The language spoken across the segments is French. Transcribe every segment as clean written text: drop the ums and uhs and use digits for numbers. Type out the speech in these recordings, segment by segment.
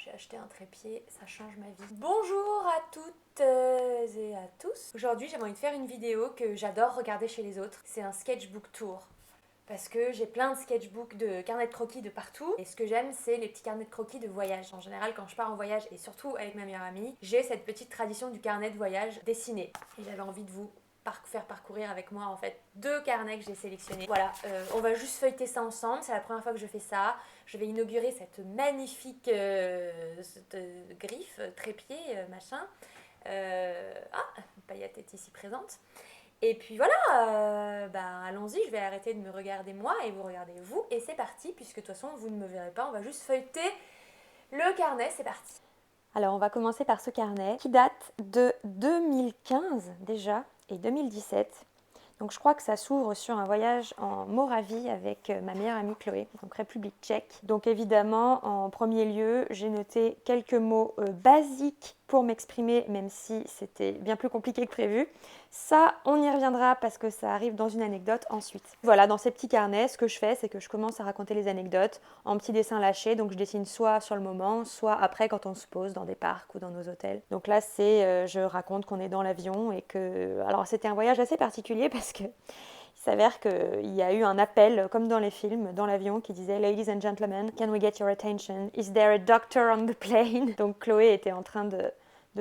J'ai acheté un trépied, ça change ma vie. Bonjour à toutes et à tous. Aujourd'hui, j'avais envie de faire une vidéo que j'adore regarder chez les autres. C'est un sketchbook tour. Parce que j'ai plein de sketchbooks, de carnets de croquis de partout. Et ce que j'aime, c'est les petits carnets de croquis de voyage. En général, quand je pars en voyage, et surtout avec ma meilleure amie, j'ai cette petite tradition du carnet de voyage dessiné. Et j'avais envie de vous faire parcourir avec moi en fait 2 carnets que j'ai sélectionnés. Voilà, on va juste feuilleter ça ensemble. C'est la première fois que je fais ça. Je vais inaugurer cette magnifique griffe, trépied, machin. Paillette est ici présente. Et puis voilà, allons-y, je vais arrêter de me regarder moi et vous regardez vous. Et c'est parti, puisque de toute façon vous ne me verrez pas, on va juste feuilleter le carnet, c'est parti. Alors on va commencer par ce carnet qui date de 2015 déjà et 2017. Donc je crois que ça s'ouvre sur un voyage en Moravie avec ma meilleure amie Chloé, donc République tchèque. Donc évidemment, en premier lieu, j'ai noté quelques mots basiques pour m'exprimer, même si c'était bien plus compliqué que prévu. Ça, on y reviendra parce que ça arrive dans une anecdote ensuite. Voilà, dans ces petits carnets, ce que je fais, c'est que je commence à raconter les anecdotes en petits dessins lâchés. Donc je dessine soit sur le moment, soit après quand on se pose dans des parcs ou dans nos hôtels. Donc là, je raconte qu'on est dans l'avion et que... Alors c'était un voyage assez particulier parce que il s'avère qu'il y a eu un appel, comme dans les films, dans l'avion, qui disait « Ladies and gentlemen, can we get your attention? Is there a doctor on the plane ?» Donc Chloé était en train de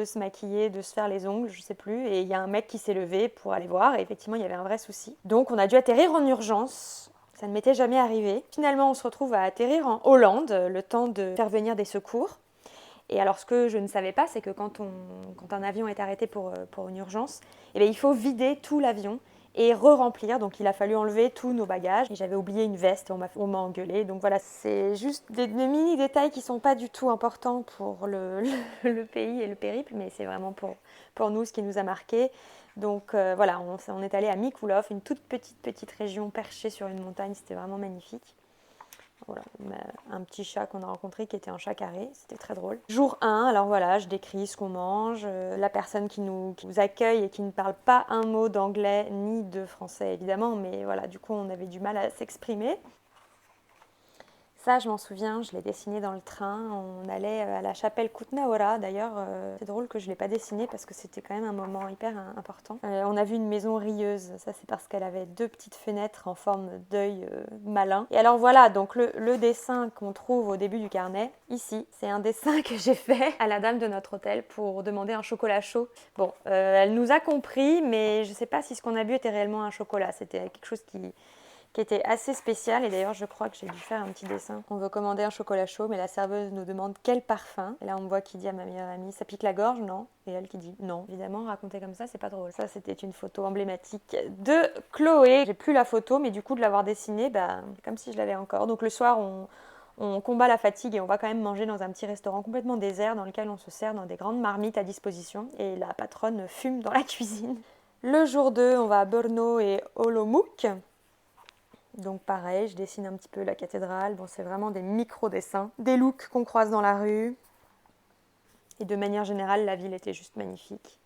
se maquiller, de se faire les ongles, je sais plus, et il y a un mec qui s'est levé pour aller voir, et effectivement il y avait un vrai souci. Donc on a dû atterrir en urgence, ça ne m'était jamais arrivé. Finalement on se retrouve à atterrir en Hollande, le temps de faire venir des secours. Et alors ce que je ne savais pas, c'est que quand un avion est arrêté pour une urgence, eh bien, il faut vider tout l'avion et re-remplir. Donc il a fallu enlever tous nos bagages. Et j'avais oublié une veste, on m'a engueulé. Donc voilà, c'est juste des mini détails qui ne sont pas du tout importants pour le pays et le périple, mais c'est vraiment pour nous ce qui nous a marqué. Donc voilà, on est allé à Mikulov, une toute petite région perchée sur une montagne, c'était vraiment magnifique. Voilà, un petit chat qu'on a rencontré qui était un chat carré, c'était très drôle. Jour 1, alors voilà, je décris ce qu'on mange, la personne qui nous accueille et qui ne parle pas un mot d'anglais ni de français évidemment, mais voilà, du coup on avait du mal à s'exprimer. Ça, je m'en souviens, je l'ai dessiné dans le train. On allait à la chapelle Kutna-Hora. D'ailleurs, c'est drôle que je ne l'ai pas dessiné parce que c'était quand même un moment hyper important. On a vu une maison rieuse. Ça, c'est parce qu'elle avait 2 petites fenêtres en forme d'œil malin. Et alors voilà, donc le dessin qu'on trouve au début du carnet, ici, c'est un dessin que j'ai fait à la dame de notre hôtel pour demander un chocolat chaud. Bon, elle nous a compris, mais je ne sais pas si ce qu'on a bu était réellement un chocolat. C'était quelque chose qui était assez spécial, et d'ailleurs je crois que j'ai dû faire un petit dessin. On veut commander un chocolat chaud, mais la serveuse nous demande quel parfum. Et là on me voit qui dit à ma meilleure amie, ça pique la gorge, non? Et elle qui dit non. Évidemment, raconter comme ça, c'est pas drôle. Ça, c'était une photo emblématique de Chloé. J'ai plus la photo, mais du coup de l'avoir dessinée, c'est comme si je l'avais encore. Donc le soir, on combat la fatigue et on va quand même manger dans un petit restaurant complètement désert dans lequel on se sert dans des grandes marmites à disposition, et la patronne fume dans la cuisine. Le jour 2, on va à Brno et Olomouc. Donc pareil, je dessine un petit peu la cathédrale. Bon, c'est vraiment des micro-dessins. Des looks qu'on croise dans la rue. Et de manière générale, la ville était juste magnifique.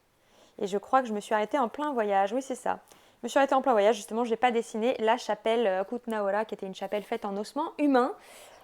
Et je crois que je me suis arrêtée en plein voyage. Oui, c'est ça. Je me suis arrêtée en plein voyage. Justement, je n'ai pas dessiné la chapelle Kutna-Hora, qui était une chapelle faite en ossement humain.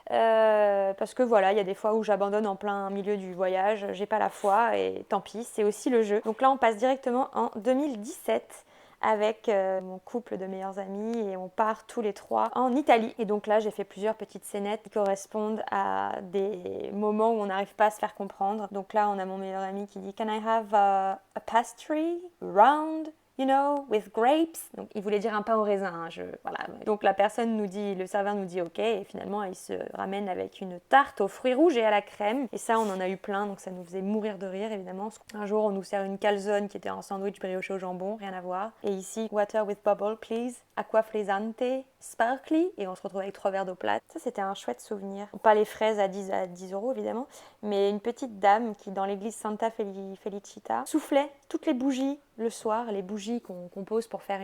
Parce que voilà, il y a des fois où j'abandonne en plein milieu du voyage. J'ai pas la foi et tant pis, c'est aussi le jeu. Donc là, on passe directement en 2017. Avec mon couple de meilleurs amis, et on part tous les 3 en Italie. Et donc là, j'ai fait plusieurs petites scénettes qui correspondent à des moments où on n'arrive pas à se faire comprendre. Donc là, on a mon meilleur ami qui dit « Can I have a pastry round ?» You know, with grapes. Donc, il voulait dire un pain au raisin. Voilà. Donc, le serveur nous dit OK. Et finalement, il se ramène avec une tarte aux fruits rouges et à la crème. Et ça, on en a eu plein. Donc, ça nous faisait mourir de rire, évidemment. Un jour, on nous sert une calzone qui était un sandwich brioché au jambon. Rien à voir. Et ici, water with bubble, please. Aqua frizzante, sparkly. Et on se retrouve avec 3 verres d'eau plate. Ça, c'était un chouette souvenir. Pas les fraises à 10 euros, évidemment. Mais une petite dame qui, dans l'église Santa Felicita, soufflait toutes les bougies le soir, les bougies qu'on pose pour faire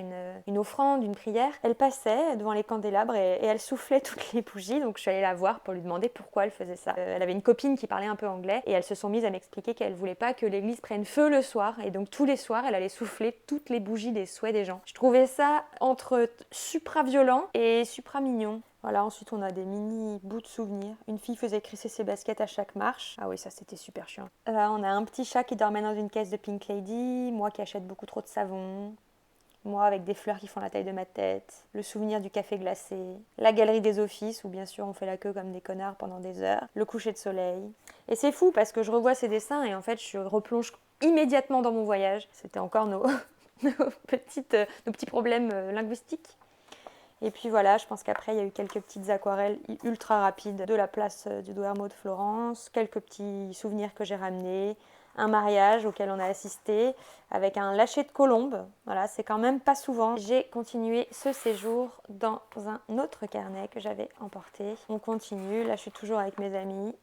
une offrande, une prière. Elle passait devant les candélabres et elle soufflait toutes les bougies. Donc je suis allée la voir pour lui demander pourquoi elle faisait ça. Elle avait une copine qui parlait un peu anglais et elles se sont mises à m'expliquer qu'elle voulait pas que l'église prenne feu le soir. Et donc tous les soirs, elle allait souffler toutes les bougies des souhaits des gens. Je trouvais ça entre supra violent mignon et supra mignon. Voilà, ensuite on a des mini bouts de souvenirs. Une fille faisait crisser ses baskets à chaque marche. Ah oui, ça c'était super chiant. On a un petit chat qui dormait dans une caisse de Pink Lady, moi qui achète beaucoup trop de savon, moi avec des fleurs qui font la taille de ma tête, le souvenir du café glacé, la galerie des offices où bien sûr on fait la queue comme des connards pendant des heures, le coucher de soleil. Et c'est fou parce que je revois ces dessins et en fait je replonge immédiatement dans mon voyage. C'était encore nos petits problèmes linguistiques. Et puis voilà, je pense qu'après, il y a eu quelques petites aquarelles ultra rapides de la place du Duomo de Florence, quelques petits souvenirs que j'ai ramenés, un mariage auquel on a assisté avec un lâcher de colombe. Voilà, c'est quand même pas souvent. J'ai continué ce séjour dans un autre carnet que j'avais emporté. On continue, là je suis toujours avec mes amis.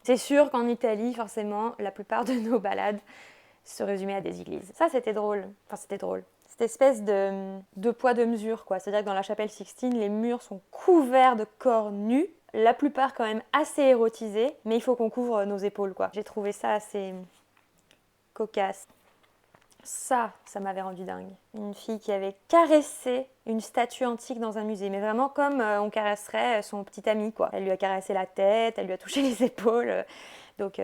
C'est sûr qu'en Italie, forcément, la plupart de nos balades se résumaient à des églises. Ça, c'était drôle. Enfin, c'était drôle. Cette espèce de poids de mesure, quoi. C'est-à-dire que dans la chapelle Sixtine, les murs sont couverts de corps nus, la plupart quand même assez érotisés, mais il faut qu'on couvre nos épaules, quoi. J'ai trouvé ça assez cocasse. Ça m'avait rendu dingue. Une fille qui avait caressé une statue antique dans un musée, mais vraiment comme on caresserait son petit ami, quoi. Elle lui a caressé la tête, elle lui a touché les épaules. Donc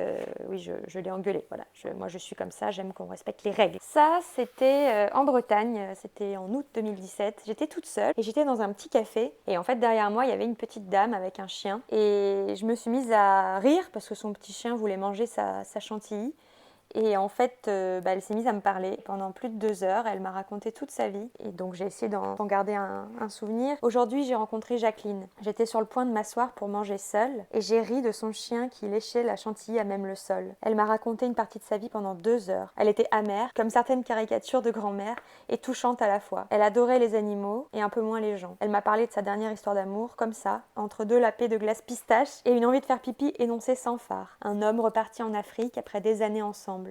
oui, je l'ai engueulée. Voilà. Moi, je suis comme ça, j'aime qu'on respecte les règles. Ça, c'était en Bretagne, c'était en août 2017. J'étais toute seule et j'étais dans un petit café. Et en fait, derrière moi, il y avait une petite dame avec un chien. Et je me suis mise à rire parce que son petit chien voulait manger sa chantilly. Et en fait, elle s'est mise à me parler pendant plus de 2 heures. Elle m'a raconté toute sa vie. Et donc, j'ai essayé d'en garder un souvenir. Aujourd'hui, j'ai rencontré Jacqueline. J'étais sur le point de m'asseoir pour manger seule. Et j'ai ri de son chien qui léchait la chantilly à même le sol. Elle m'a raconté une partie de sa vie pendant 2 heures. Elle était amère, comme certaines caricatures de grand-mère, et touchante à la fois. Elle adorait les animaux et un peu moins les gens. Elle m'a parlé de sa dernière histoire d'amour, comme ça, entre 2 lapés de glace pistache et une envie de faire pipi énoncée sans phare. Un homme reparti en Afrique après des années ensemble.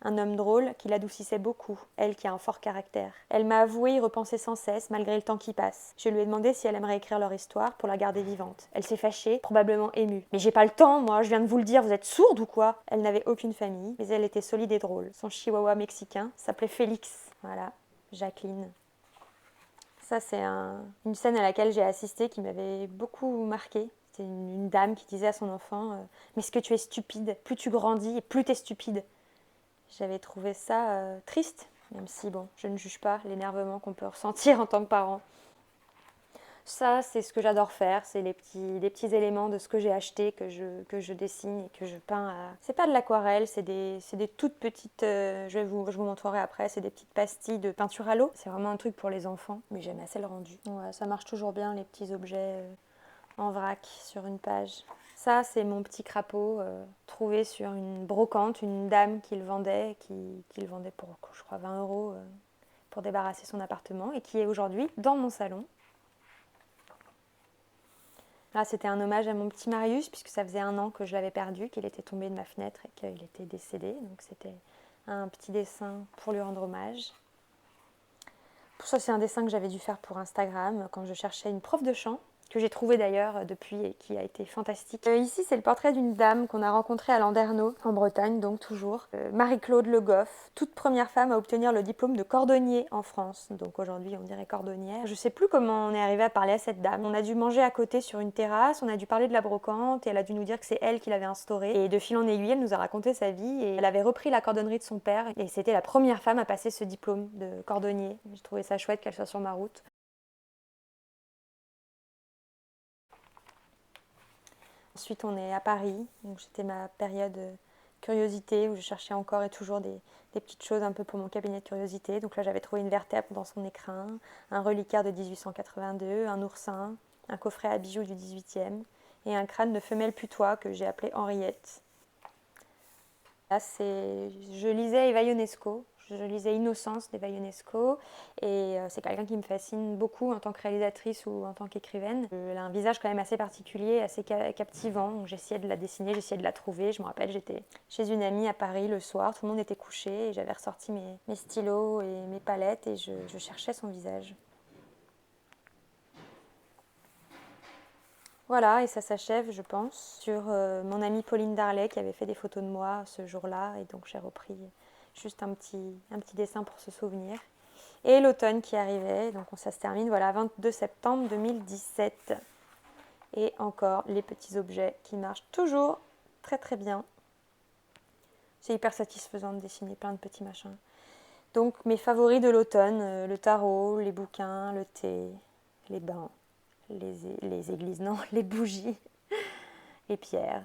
Un homme drôle qui l'adoucissait beaucoup, elle qui a un fort caractère. Elle m'a avoué y repenser sans cesse, malgré le temps qui passe. Je lui ai demandé si elle aimerait écrire leur histoire pour la garder vivante. Elle s'est fâchée, probablement émue. Mais j'ai pas le temps, moi, je viens de vous le dire, vous êtes sourde ou quoi? Elle n'avait aucune famille, mais elle était solide et drôle. Son chihuahua mexicain s'appelait Félix. Voilà, Jacqueline. Ça, c'est une scène à laquelle j'ai assisté qui m'avait beaucoup marquée. C'était une dame qui disait à son enfant « Mais est-ce que tu es stupide? Plus tu grandis et plus t'es stupide. » J'avais trouvé ça triste, même si, bon, je ne juge pas l'énervement qu'on peut ressentir en tant que parent. Ça, c'est ce que j'adore faire, c'est les petits éléments de ce que j'ai acheté, que je dessine et que je peins à... C'est pas de l'aquarelle, c'est des toutes petites... je vous montrerai après, c'est des petites pastilles de peinture à l'eau. C'est vraiment un truc pour les enfants, mais j'aime assez le rendu. Ouais, ça marche toujours bien, les petits objets en vrac sur une page. Ça, c'est mon petit crapaud trouvé sur une brocante, une dame qui le vendait, qui le vendait pour, je crois, 20 € pour débarrasser son appartement et qui est aujourd'hui dans mon salon. Là, c'était un hommage à mon petit Marius, puisque ça faisait 1 an que je l'avais perdu, qu'il était tombé de ma fenêtre et qu'il était décédé. Donc c'était un petit dessin pour lui rendre hommage. Ça, c'est un dessin que j'avais dû faire pour Instagram quand je cherchais une prof de chant, que j'ai trouvé d'ailleurs depuis et qui a été fantastique. Ici, c'est le portrait d'une dame qu'on a rencontrée à Landerneau, en Bretagne, donc toujours. Marie-Claude Le Goff, toute première femme à obtenir le diplôme de cordonnier en France. Donc aujourd'hui, on dirait cordonnière. Je sais plus comment on est arrivé à parler à cette dame. On a dû manger à côté sur une terrasse, on a dû parler de la brocante et elle a dû nous dire que c'est elle qui l'avait instaurée. Et de fil en aiguille, elle nous a raconté sa vie et elle avait repris la cordonnerie de son père et c'était la première femme à passer ce diplôme de cordonnier. J'ai trouvé ça chouette qu'elle soit sur ma route. Ensuite, on est à Paris, donc c'était ma période curiosité où je cherchais encore et toujours des petites choses un peu pour mon cabinet de curiosité. Donc là, j'avais trouvé une vertèbre dans son écrin, un reliquaire de 1882, un oursin, un coffret à bijoux du 18e et un crâne de femelle putois que j'ai appelé Henriette. Là, je lisais Eva Ionesco. Je lisais Innocence d'Eva Ionesco et c'est quelqu'un qui me fascine beaucoup en tant que réalisatrice ou en tant qu'écrivaine. Elle a un visage quand même assez particulier, assez captivant, donc j'essayais de la dessiner, j'essayais de la trouver. Je me rappelle, j'étais chez une amie à Paris le soir, tout le monde était couché et j'avais ressorti mes stylos et mes palettes et je cherchais son visage. Voilà, et ça s'achève, je pense, sur mon amie Pauline Darlet qui avait fait des photos de moi ce jour-là et donc j'ai repris juste un petit dessin pour se souvenir. et l'automne qui arrivait. Donc ça se termine, voilà, 22 septembre 2017. Et encore les petits objets qui marchent toujours très très bien. C'est hyper satisfaisant de dessiner plein de petits machins. Donc mes favoris de l'automne, le tarot, les bouquins, le thé, les bains, les églises, non, les bougies, les pierres.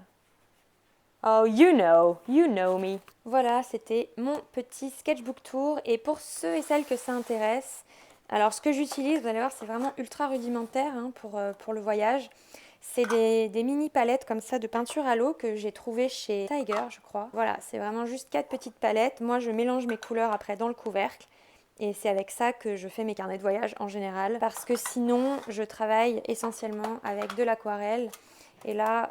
Oh, you know me. Voilà, c'était mon petit sketchbook tour. Et pour ceux et celles que ça intéresse, alors ce que j'utilise, vous allez voir, c'est vraiment ultra rudimentaire hein, pour le voyage. C'est des mini palettes comme ça de peinture à l'eau que j'ai trouvé chez Tiger, je crois. Voilà, c'est vraiment juste 4 petites palettes. Moi, je mélange mes couleurs après dans le couvercle. Et c'est avec ça que je fais mes carnets de voyage en général. Parce que sinon, je travaille essentiellement avec de l'aquarelle. Et là,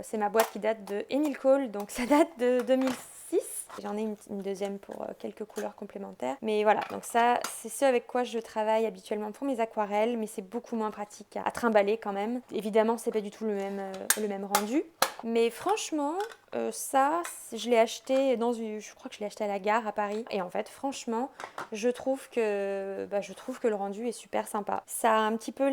c'est ma boîte qui date de Emile Cole, donc ça date de 2006. J'en ai une deuxième pour quelques couleurs complémentaires. Mais voilà, donc ça, c'est ce avec quoi je travaille habituellement pour mes aquarelles, mais c'est beaucoup moins pratique à trimballer quand même. Évidemment, c'est pas du tout le même rendu. Mais franchement, ça, je l'ai acheté je crois que je l'ai acheté à la gare à Paris. Et en fait, franchement, je trouve que le rendu est super sympa. Ça a un petit peu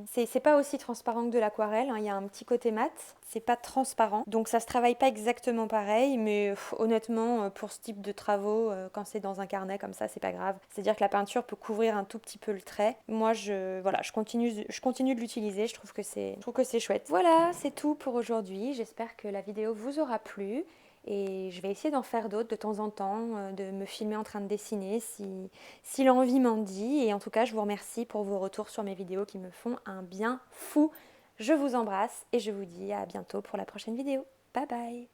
c'est pas aussi transparent que de l'aquarelle, hein. Il y a un petit côté mat. C'est pas transparent, donc ça se travaille pas exactement pareil, mais honnêtement, pour ce type de travaux, quand c'est dans un carnet comme ça, c'est pas grave. C'est-à-dire que la peinture peut couvrir un tout petit peu le trait. Moi, je continue de l'utiliser. Je trouve que c'est chouette. Voilà, c'est tout pour aujourd'hui. J'espère que la vidéo vous aura plu. Et je vais essayer d'en faire d'autres de temps en temps, de me filmer en train de dessiner si l'envie m'en dit. Et en tout cas, je vous remercie pour vos retours sur mes vidéos qui me font un bien fou. Je vous embrasse et je vous dis à bientôt pour la prochaine vidéo. Bye bye!